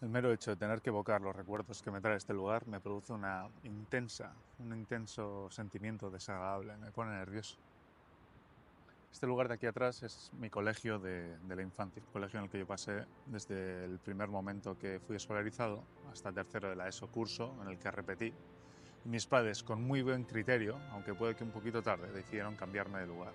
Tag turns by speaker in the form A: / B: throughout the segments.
A: El mero hecho de tener que evocar los recuerdos que me trae este lugar me produce un intenso sentimiento desagradable, me pone nervioso. Este lugar de aquí atrás es mi colegio de la infancia, el colegio en el que yo pasé desde el primer momento que fui escolarizado hasta tercero de la ESO, curso en el que repetí. Y mis padres, con muy buen criterio, aunque puede que un poquito tarde, decidieron cambiarme de lugar.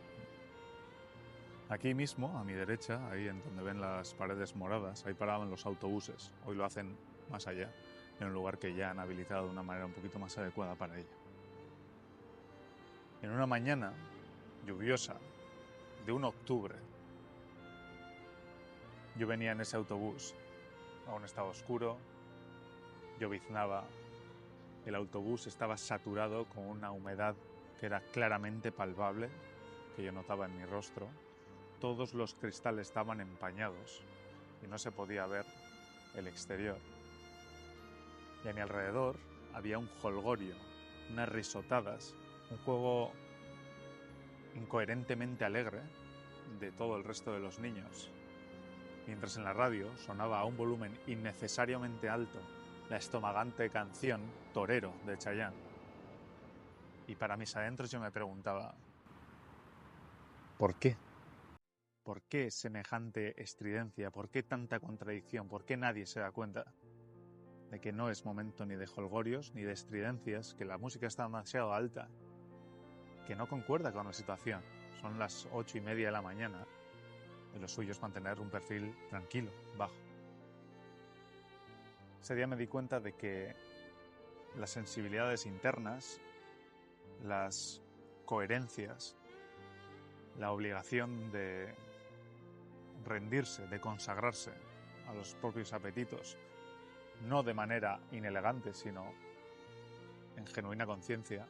A: Aquí mismo, a mi derecha, ahí en donde ven las paredes moradas, ahí paraban los autobuses. Hoy lo hacen más allá, en un lugar que ya han habilitado de una manera un poquito más adecuada para ello. En una mañana lluviosa de un octubre, yo venía en ese autobús. Aún estaba oscuro, lloviznaba, el autobús estaba saturado con una humedad que era claramente palpable, que yo notaba en mi rostro. Todos los cristales estaban empañados y no se podía ver el exterior. Y a mi alrededor había un jolgorio, unas risotadas, un juego incoherentemente alegre de todo el resto de los niños, mientras en la radio sonaba a un volumen innecesariamente alto la estomagante canción Torero de Chayanne. Y para mis adentros yo me preguntaba, ¿por qué? ¿Por qué semejante estridencia? ¿Por qué tanta contradicción? ¿Por qué nadie se da cuenta de que no es momento ni de jolgorios ni de estridencias, que la música está demasiado alta, que no concuerda con la situación? Son las 8:30 de la mañana, y lo suyo es mantener un perfil tranquilo, bajo. Ese día me di cuenta de que las sensibilidades internas, las coherencias, la obligación de rendirse, de consagrarse a los propios apetitos, no de manera inelegante, sino en genuina conciencia,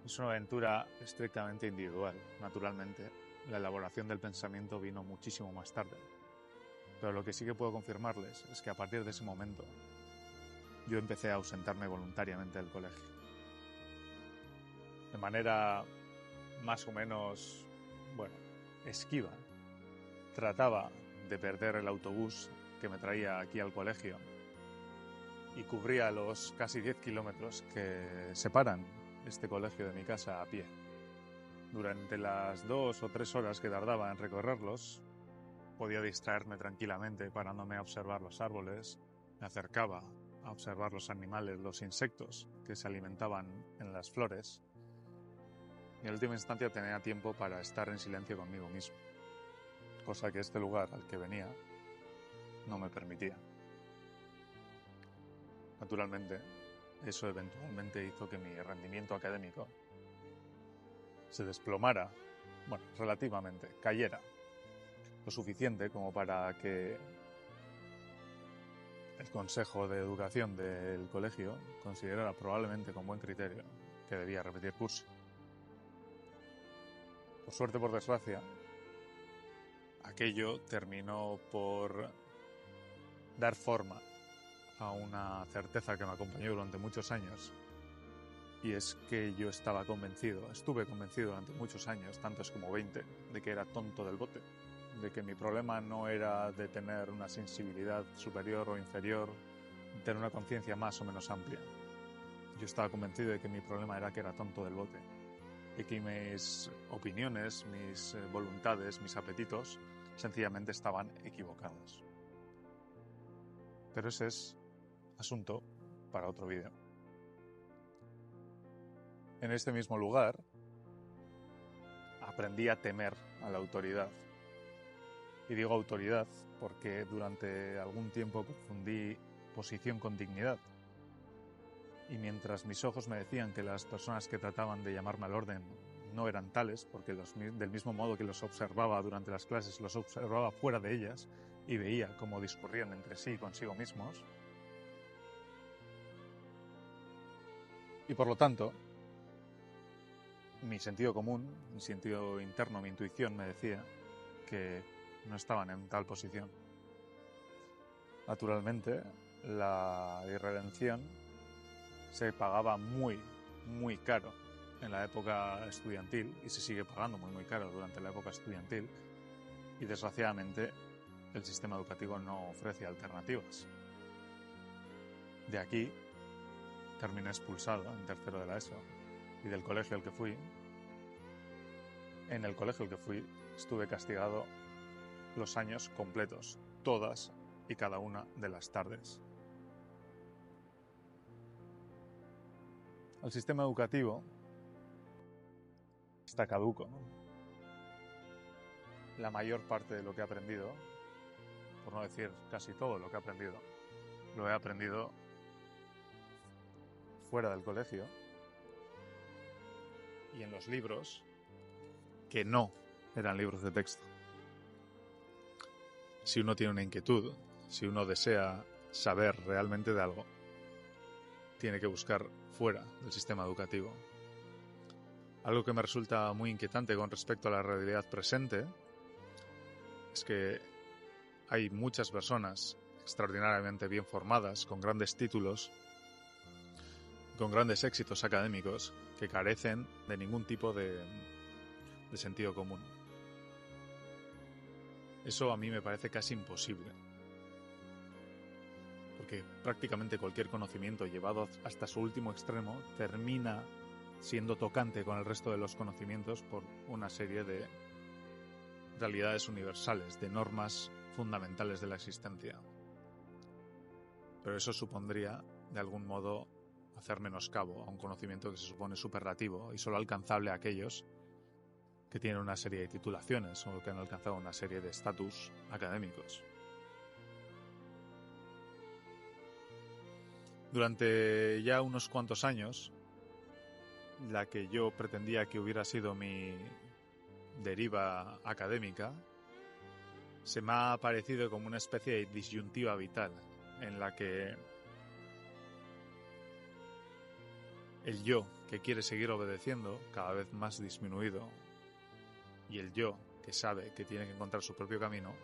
A: es una aventura estrictamente individual. Naturalmente, la elaboración del pensamiento vino muchísimo más tarde. Pero lo que sí que puedo confirmarles es que a partir de ese momento yo empecé a ausentarme voluntariamente del colegio. De manera más o menos, esquiva. Trataba de perder el autobús que me traía aquí al colegio y cubría los casi 10 kilómetros que separan este colegio de mi casa a pie. Durante las 2 o 3 horas que tardaba en recorrerlos, podía distraerme tranquilamente parándome a observar los árboles, me acercaba a observar los animales, los insectos que se alimentaban en las flores, y en última instancia tenía tiempo para estar en silencio conmigo mismo, cosa que este lugar al que venía no me permitía. Naturalmente, eso eventualmente hizo que mi rendimiento académico se desplomara, relativamente, cayera, lo suficiente como para que el Consejo de Educación del colegio considerara probablemente con buen criterio que debía repetir curso. Por suerte, por desgracia, aquello terminó por dar forma a una certeza que me acompañó durante muchos años, y es que yo estuve convencido durante muchos años, tantos como 20, de que era tonto del bote, de que mi problema no era de tener una sensibilidad superior o inferior, de tener una conciencia más o menos amplia. Yo estaba convencido de que mi problema era que era tonto del bote, y que mis opiniones, mis voluntades, mis apetitos, sencillamente estaban equivocados. Pero ese es asunto para otro vídeo. En este mismo lugar aprendí a temer a la autoridad. Y digo autoridad porque durante algún tiempo confundí posición con dignidad. Y mientras mis ojos me decían que las personas que trataban de llamarme al orden no eran tales, porque del mismo modo que los observaba durante las clases, los observaba fuera de ellas y veía cómo discurrían entre sí y consigo mismos. Y por lo tanto, mi sentido común, mi sentido interno, mi intuición me decía que no estaban en tal posición. Naturalmente, la irredención se pagaba muy, muy caro en la época estudiantil y se sigue pagando muy, muy caro durante la época estudiantil, y desgraciadamente el sistema educativo no ofrece alternativas. De aquí terminé expulsado en tercero de la ESO, y del colegio al que fui, en el colegio al que fui, estuve castigado los años completos, todas y cada una de las tardes. El sistema educativo está caduco, ¿no? La mayor parte de lo que he aprendido, por no decir casi todo lo que he aprendido, lo he aprendido fuera del colegio y en los libros que no eran libros de texto. Si uno tiene una inquietud, si uno desea saber realmente de algo, tiene que buscar fuera del sistema educativo. Algo que me resulta muy inquietante con respecto a la realidad presente es que hay muchas personas extraordinariamente bien formadas, con grandes títulos, con grandes éxitos académicos, que carecen de ningún tipo de sentido común. Eso a mí me parece casi imposible, porque prácticamente cualquier conocimiento llevado hasta su último extremo termina siendo tocante con el resto de los conocimientos por una serie de realidades universales, de normas fundamentales de la existencia. Pero eso supondría, de algún modo, hacer menoscabo a un conocimiento que se supone superlativo y solo alcanzable a aquellos que tienen una serie de titulaciones o que han alcanzado una serie de estatus académicos. Durante ya unos cuantos años, la que yo pretendía que hubiera sido mi deriva académica se me ha aparecido como una especie de disyuntiva vital en la que el yo que quiere seguir obedeciendo, cada vez más disminuido, y el yo que sabe que tiene que encontrar su propio camino,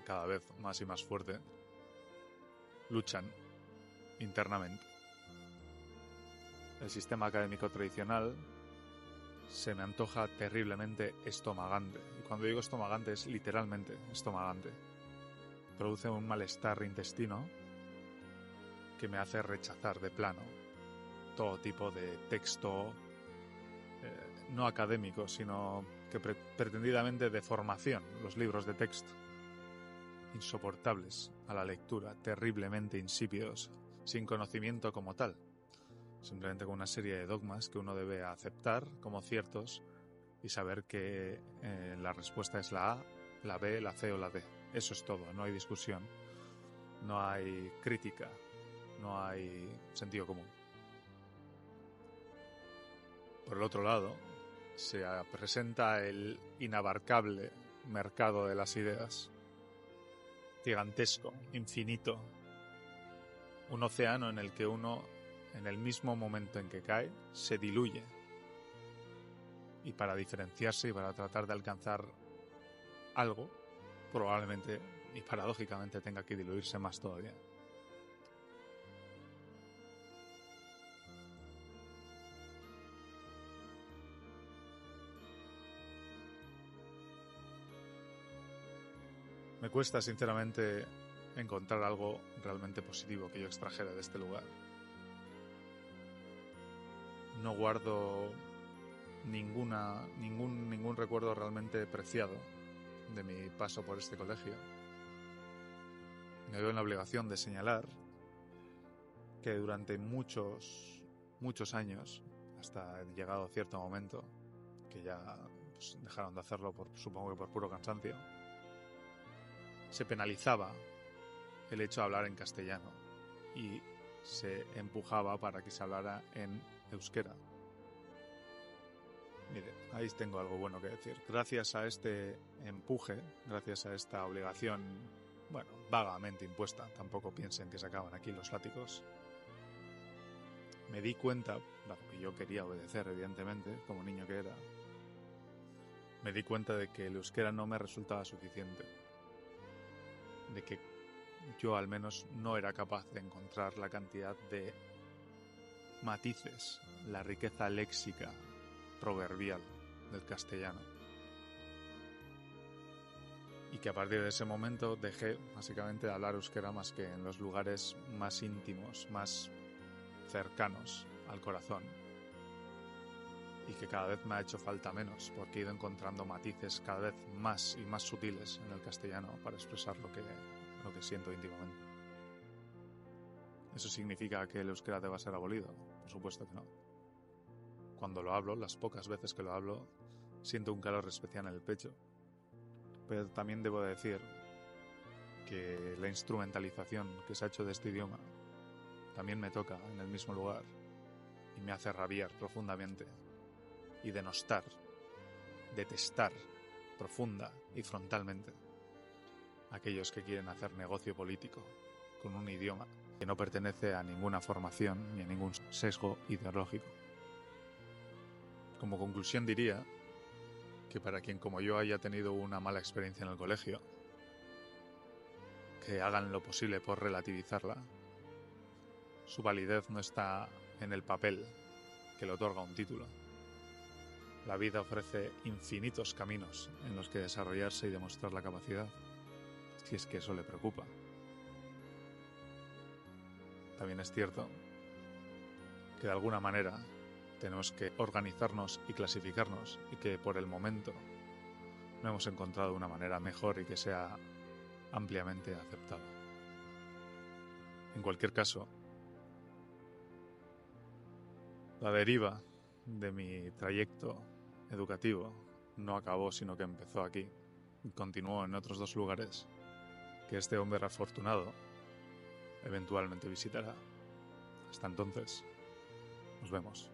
A: cada vez más y más fuerte, luchan internamente. El sistema académico tradicional se me antoja terriblemente estomagante. Y cuando digo estomagante es literalmente estomagante. Produce un malestar intestino que me hace rechazar de plano todo tipo de texto no académico, sino que pretendidamente de formación, los libros de texto. Insoportables a la lectura, terriblemente insípidos, sin conocimiento como tal. Simplemente con una serie de dogmas que uno debe aceptar como ciertos y saber que la respuesta es la A, la B, la C o la D. Eso es todo, no hay discusión, no hay crítica, no hay sentido común. Por el otro lado, se presenta el inabarcable mercado de las ideas, gigantesco, infinito, un océano en el que uno, en el mismo momento en que cae, se diluye. Y para diferenciarse y para tratar de alcanzar algo, probablemente y paradójicamente tenga que diluirse más todavía. Me cuesta, sinceramente, encontrar algo realmente positivo que yo extrajera de este lugar. No guardo ningún recuerdo realmente preciado de mi paso por este colegio. Me veo en la obligación de señalar que durante muchos años, hasta llegado cierto momento, que ya dejaron de hacerlo supongo que por puro cansancio, se penalizaba el hecho de hablar en castellano y se empujaba para que se hablara en euskera. Mire, ahí tengo algo bueno que decir. Gracias a este empuje, gracias a esta obligación, bueno, vagamente impuesta, tampoco piensen que se acaban aquí los látigos, me di cuenta, que yo quería obedecer, evidentemente, como niño que era, me di cuenta de que el euskera no me resultaba suficiente, de que yo al menos no era capaz de encontrar la cantidad de matices, la riqueza léxica proverbial del castellano. y que a partir de ese momento dejé básicamente de hablar euskera más que en los lugares más íntimos, más cercanos al corazón, y que cada vez me ha hecho falta menos porque he ido encontrando matices cada vez más y más sutiles en el castellano para expresar lo que siento íntimamente. ¿Eso significa que el euskera deba ser abolido? Por supuesto que no. Cuando lo hablo, las pocas veces que lo hablo, siento un calor especial en el pecho. Pero también debo decir que la instrumentalización que se ha hecho de este idioma también me toca en el mismo lugar y me hace rabiar profundamente y denostar, detestar profunda y frontalmente a aquellos que quieren hacer negocio político con un idioma que no pertenece a ninguna formación ni a ningún sesgo ideológico. Como conclusión diría que para quien como yo haya tenido una mala experiencia en el colegio, que hagan lo posible por relativizarla. Su validez no está en el papel que le otorga un título. La vida ofrece infinitos caminos en los que desarrollarse y demostrar la capacidad, si es que eso le preocupa. También es cierto que de alguna manera tenemos que organizarnos y clasificarnos y que por el momento no hemos encontrado una manera mejor y que sea ampliamente aceptada. En cualquier caso, la deriva de mi trayecto educativo no acabó, sino que empezó aquí y continuó en otros 2 lugares que este hombre afortunado eventualmente visitará. Hasta entonces, nos vemos.